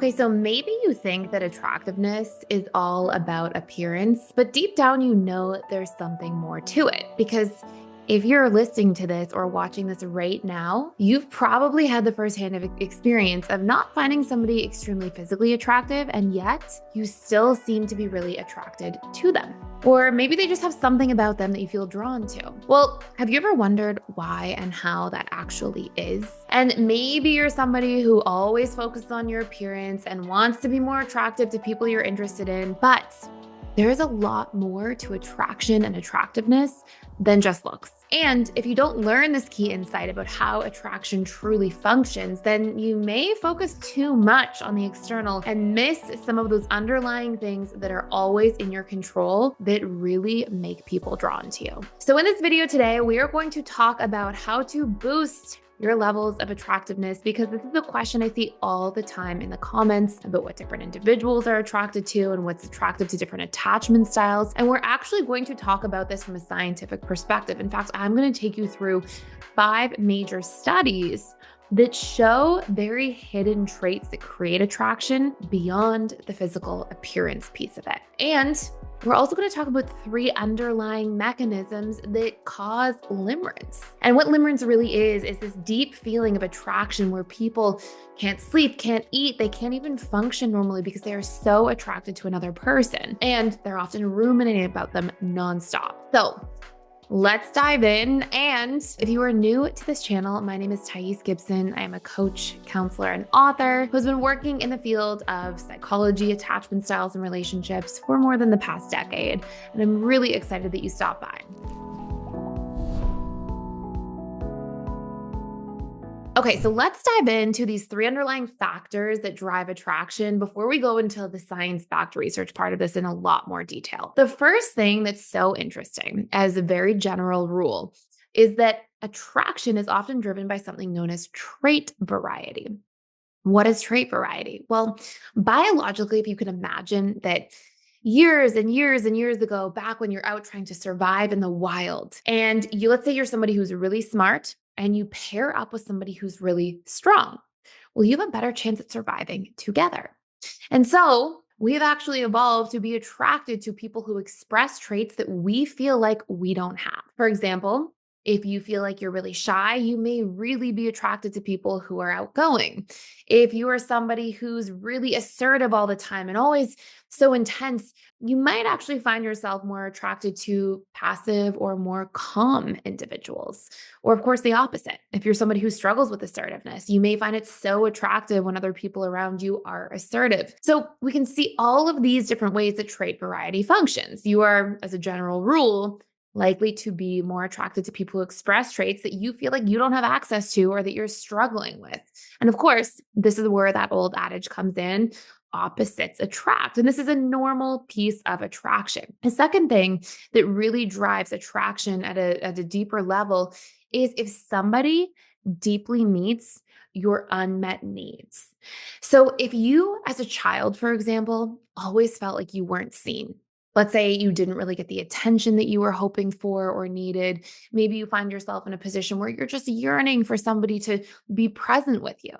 Okay, so maybe you think that attractiveness is all about appearance, but deep down you know there's something more to it. Because if you're listening to this or watching this right now, you've probably had the firsthand experience of not finding somebody extremely physically attractive, and yet you still seem to be really attracted to them. Or maybe they just have something about them that you feel drawn to. Well, have you ever wondered why and how that actually is? And maybe you're somebody who always focuses on your appearance and wants to be more attractive to people you're interested in, but there's a lot more to attraction and attractiveness than just looks. And if you don't learn this key insight about how attraction truly functions, then you may focus too much on the external and miss some of those underlying things that are always in your control that really make people drawn to you. So in this video today, we are going to talk about how to boost your levels of attractiveness, because this is a question I see all the time in the comments about what different individuals are attracted to and what's attractive to different attachment styles. And we're actually going to talk about this from a scientific perspective. In fact, I'm going to take you through 5 major studies that show very hidden traits that create attraction beyond the physical appearance piece of it. And we're also going to talk about 3 underlying mechanisms that cause limerence. And what limerence really is this deep feeling of attraction where people can't sleep, can't eat, they can't even function normally because they are so attracted to another person. And they're often ruminating about them nonstop. So let's dive in. And if you are new to this channel, my name is Thais Gibson. I am a coach, counselor, and author who's been working in the field of psychology, attachment styles, and relationships for more than the past decade. And I'm really excited that you stopped by. Okay, so let's dive into these 3 underlying factors that drive attraction before we go into the science-backed research part of this in a lot more detail. The first thing that's so interesting, as a very general rule, is that attraction is often driven by something known as trait variety. What is trait variety? Well, biologically, if you can imagine that years and years and years ago, back when you're out trying to survive in the wild, and let's say you're somebody who's really smart and you pair up with somebody who's really strong. Well, you have a better chance at surviving together. And so we've actually evolved to be attracted to people who express traits that we feel like we don't have. For example, if you feel like you're really shy, you may really be attracted to people who are outgoing. If you are somebody who's really assertive all the time and always so intense, you might actually find yourself more attracted to passive or more calm individuals. Or, of course, the opposite. If you're somebody who struggles with assertiveness, you may find it so attractive when other people around you are assertive. So we can see all of these different ways that trait variety functions. You are, as a general rule, likely to be more attracted to people who express traits that you feel like you don't have access to or that you're struggling with. And of course, this is where that old adage comes in: opposites attract. And this is a normal piece of attraction. The second thing that really drives attraction at a deeper level is if somebody deeply meets your unmet needs. So if you, as a child, for example, always felt like you weren't seen, let's say you didn't really get the attention that you were hoping for or needed. Maybe you find yourself in a position where you're just yearning for somebody to be present with you,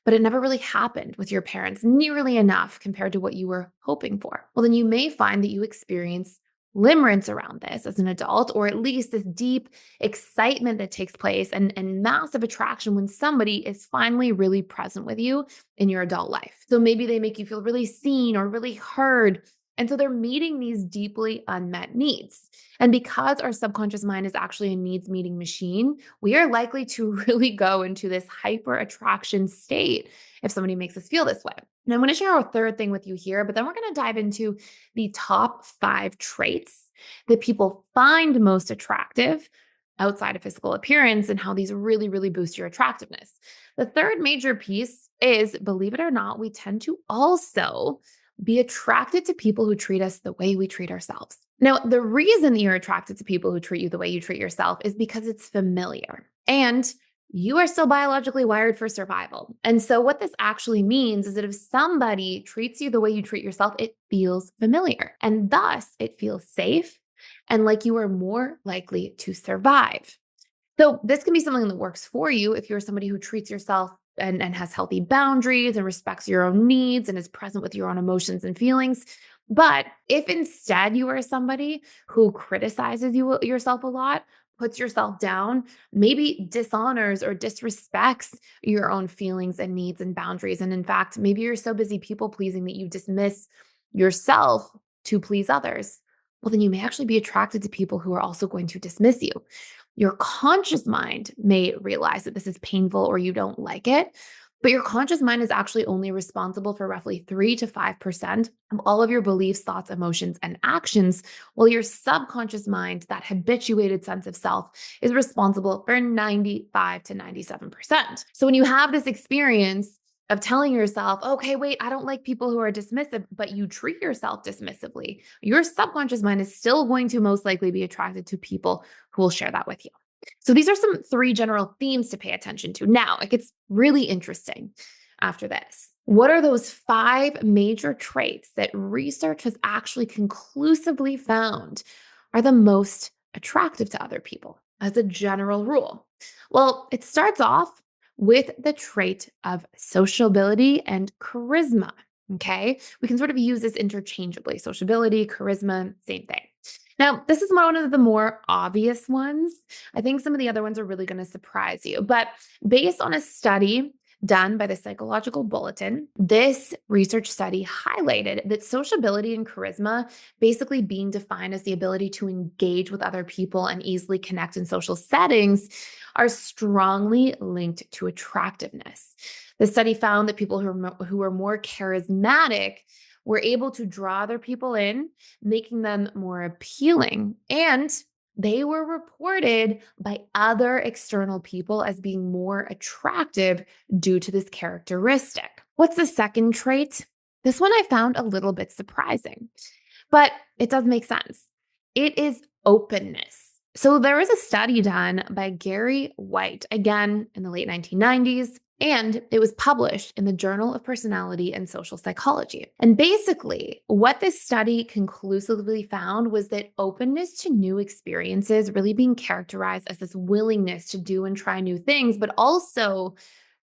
but it never really happened with your parents nearly enough compared to what you were hoping for. Well, then you may find that you experience limerence around this as an adult, or at least this deep excitement that takes place and massive attraction when somebody is finally really present with you in your adult life. So maybe they make you feel really seen or really heard. And so they're meeting these deeply unmet needs. And because our subconscious mind is actually a needs meeting machine, we are likely to really go into this hyper attraction state if somebody makes us feel this way. And I'm going to share a third thing with you here, but then we're going to dive into the top 5 traits that people find most attractive outside of physical appearance and how these really, really boost your attractiveness. The third major piece is, believe it or not, we tend to also be attracted to people who treat us the way we treat ourselves. Now, the reason that you're attracted to people who treat you the way you treat yourself is because it's familiar and you are still biologically wired for survival. And so what this actually means is that if somebody treats you the way you treat yourself, it feels familiar, and thus it feels safe and like you are more likely to survive. So this can be something that works for you if you're somebody who treats yourself and has healthy boundaries and respects your own needs and is present with your own emotions and feelings. But if instead you are somebody who criticizes yourself a lot, puts yourself down, maybe dishonors or disrespects your own feelings and needs and boundaries, and in fact, maybe you're so busy people pleasing that you dismiss yourself to please others, well, then you may actually be attracted to people who are also going to dismiss you. Your conscious mind may realize that this is painful or you don't like it, but your conscious mind is actually only responsible for roughly 3 to 5% of all of your beliefs, thoughts, emotions, and actions, while your subconscious mind, that habituated sense of self, is responsible for 95 to 97%. So when you have this experience of telling yourself, okay, wait, I don't like people who are dismissive, but you treat yourself dismissively, your subconscious mind is still going to most likely be attracted to people who will share that with you. So these are some 3 general themes to pay attention to. Now, it gets really interesting after this. What are those 5 major traits that research has actually conclusively found are the most attractive to other people as a general rule? Well, it starts off with the trait of sociability and charisma. Okay. We can sort of use this interchangeably. Sociability, charisma, same thing. Now, this is one of the more obvious ones. I think some of the other ones are really going to surprise you. But based on a study done by the Psychological Bulletin, this research study highlighted that sociability and charisma, basically being defined as the ability to engage with other people and easily connect in social settings, are strongly linked to attractiveness. The study found that people who are more charismatic were able to draw other people in, making them more appealing. And they were reported by other external people as being more attractive due to this characteristic. What's the second trait? This one I found a little bit surprising, but it does make sense. It is openness. So there was a study done by Gary White, again in the late 1990s, and it was published in the Journal of Personality and Social Psychology. And basically, what this study conclusively found was that openness to new experiences, really being characterized as this willingness to do and try new things, but also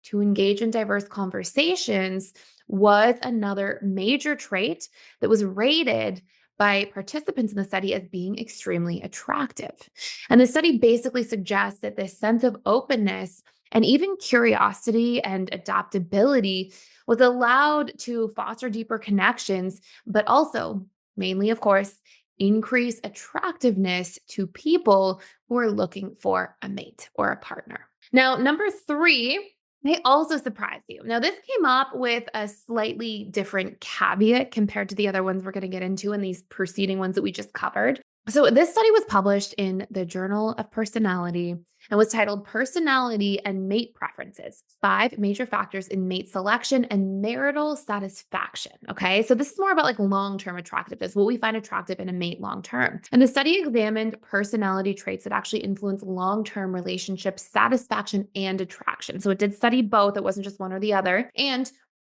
to engage in diverse conversations, was another major trait that was rated by participants in the study as being extremely attractive. And the study basically suggests that this sense of openness and even curiosity and adaptability was allowed to foster deeper connections, but also, mainly, of course, increase attractiveness to people who are looking for a mate or a partner. Now, number 3, may also surprise you. Now, this came up with a slightly different caveat compared to the other ones we're going to get into in these preceding ones that we just covered. So, this study was published in the Journal of Personality and was titled Personality and Mate Preferences: 5 Major Factors in Mate Selection and Marital Satisfaction. Okay, so this is more about like long-term attractiveness, what we find attractive in a mate long-term. And the study examined personality traits that actually influence long-term relationship satisfaction and attraction. So it did study both, it wasn't just one or the other. And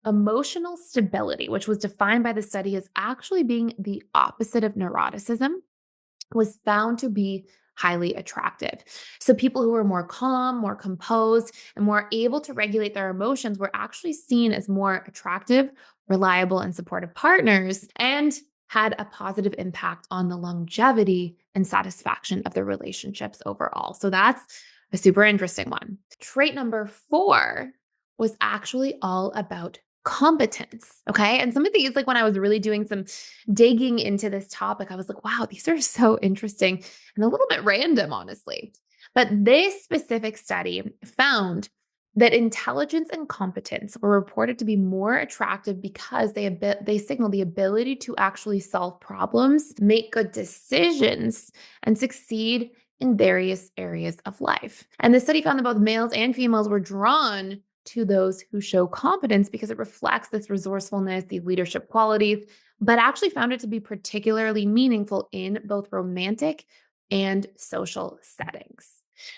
emotional stability, which was defined by the study as actually being the opposite of neuroticism, was found to be highly attractive. So people who were more calm, more composed, and more able to regulate their emotions were actually seen as more attractive, reliable, and supportive partners, and had a positive impact on the longevity and satisfaction of their relationships overall. So that's a super interesting one. Trait number 4 was actually all about competence. Okay. And some of these, like when I was really doing some digging into this topic, I was like, wow, these are so interesting and a little bit random, honestly. But this specific study found that intelligence and competence were reported to be more attractive because they signal the ability to actually solve problems, make good decisions, and succeed in various areas of life. And the study found that both males and females were drawn to those who show competence because it reflects this resourcefulness, these leadership qualities, but actually found it to be particularly meaningful in both romantic and social settings.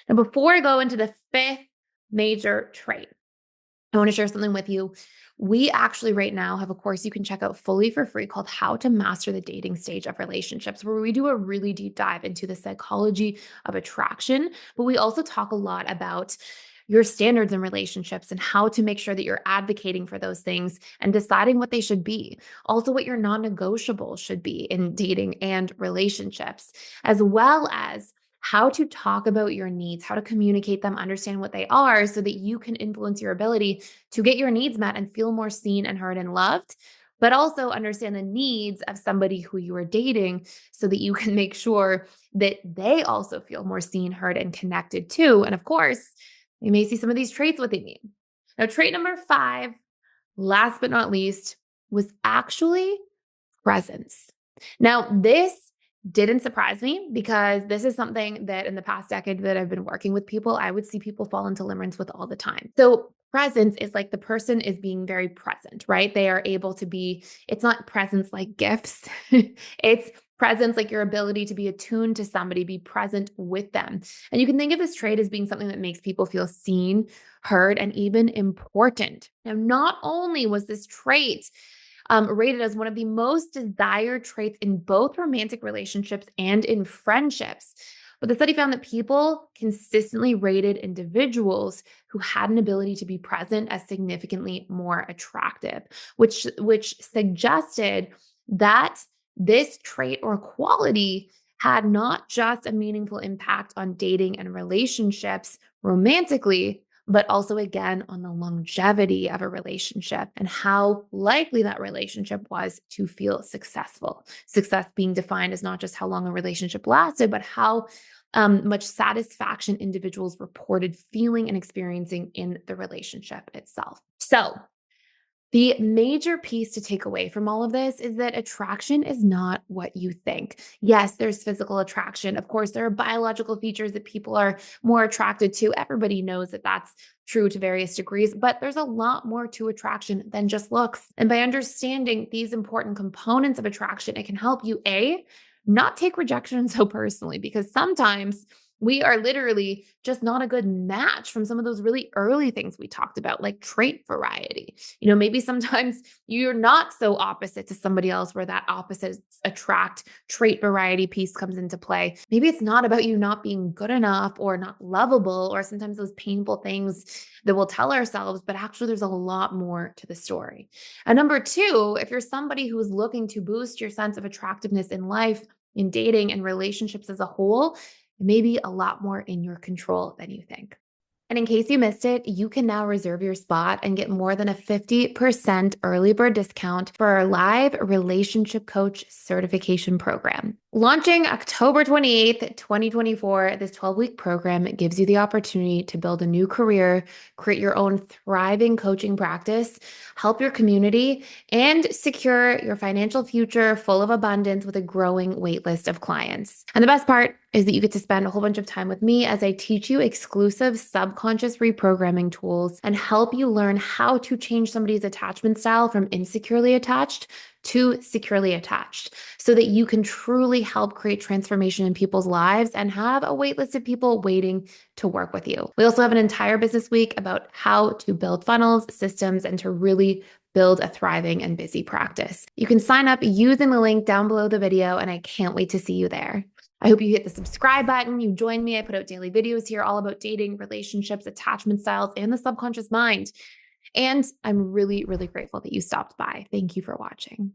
Now, before I go into the 5th major trait, I want to share something with you. We actually right now have a course you can check out fully for free called How to Master the Dating Stage of Relationships, where we do a really deep dive into the psychology of attraction, but we also talk a lot about your standards in relationships and how to make sure that you're advocating for those things and deciding what they should be. Also, what your non negotiables should be in dating and relationships, as well as how to talk about your needs, how to communicate them, understand what they are so that you can influence your ability to get your needs met and feel more seen and heard and loved, but also understand the needs of somebody who you are dating so that you can make sure that they also feel more seen, heard, and connected too. And of course, you may see some of these traits within you. Now, trait number 5, last but not least, was actually presence. Now, this didn't surprise me because this is something that in the past decade that I've been working with people, I would see people fall into limerence with all the time. So, presence is like the person is being very present, right? They are able to be, it's not presence like gifts, it's presence like your ability to be attuned to somebody, be present with them. And you can think of this trait as being something that makes people feel seen, heard, and even important. Now, not only was this trait rated as one of the most desired traits in both romantic relationships and in friendships. But the study found that people consistently rated individuals who had an ability to be present as significantly more attractive, which suggested that this trait or quality had not just a meaningful impact on dating and relationships romantically, but also again on the longevity of a relationship and how likely that relationship was to feel successful. Success being defined as not just how long a relationship lasted, but how much satisfaction individuals reported feeling and experiencing in the relationship itself. So, the major piece to take away from all of this is that attraction is not what you think. Yes, there's physical attraction. Of course, there are biological features that people are more attracted to. Everybody knows that that's true to various degrees, but there's a lot more to attraction than just looks. And by understanding these important components of attraction, it can help you, A, not take rejection so personally, because sometimes we are literally just not a good match from some of those really early things we talked about, like trait variety. Maybe sometimes you're not so opposite to somebody else where that opposites attract trait variety piece comes into play. Maybe it's not about you not being good enough or not lovable, or sometimes those painful things that we'll tell ourselves, but actually there's a lot more to the story. And number 2, if you're somebody who's looking to boost your sense of attractiveness in life, in dating and relationships as a whole, maybe a lot more in your control than you think. And in case you missed it, you can now reserve your spot and get more than a 50% early bird discount for our live relationship coach certification program. Launching October 28th, 2024, this 12-week program gives you the opportunity to build a new career, create your own thriving coaching practice, help your community, and secure your financial future full of abundance with a growing waitlist of clients. And the best part is that you get to spend a whole bunch of time with me as I teach you exclusive subconscious reprogramming tools and help you learn how to change somebody's attachment style from insecurely attached to securely attached so that you can truly help create transformation in people's lives and have a wait list of people waiting to work with you. We also have an entire business week about how to build funnels, systems, and to really build a thriving and busy practice. You can sign up using the link down below the video, and I can't wait to see you there. I hope you hit the subscribe button. You join me. I put out daily videos here all about dating, relationships, attachment styles, and the subconscious mind. And I'm really, really grateful that you stopped by. Thank you for watching.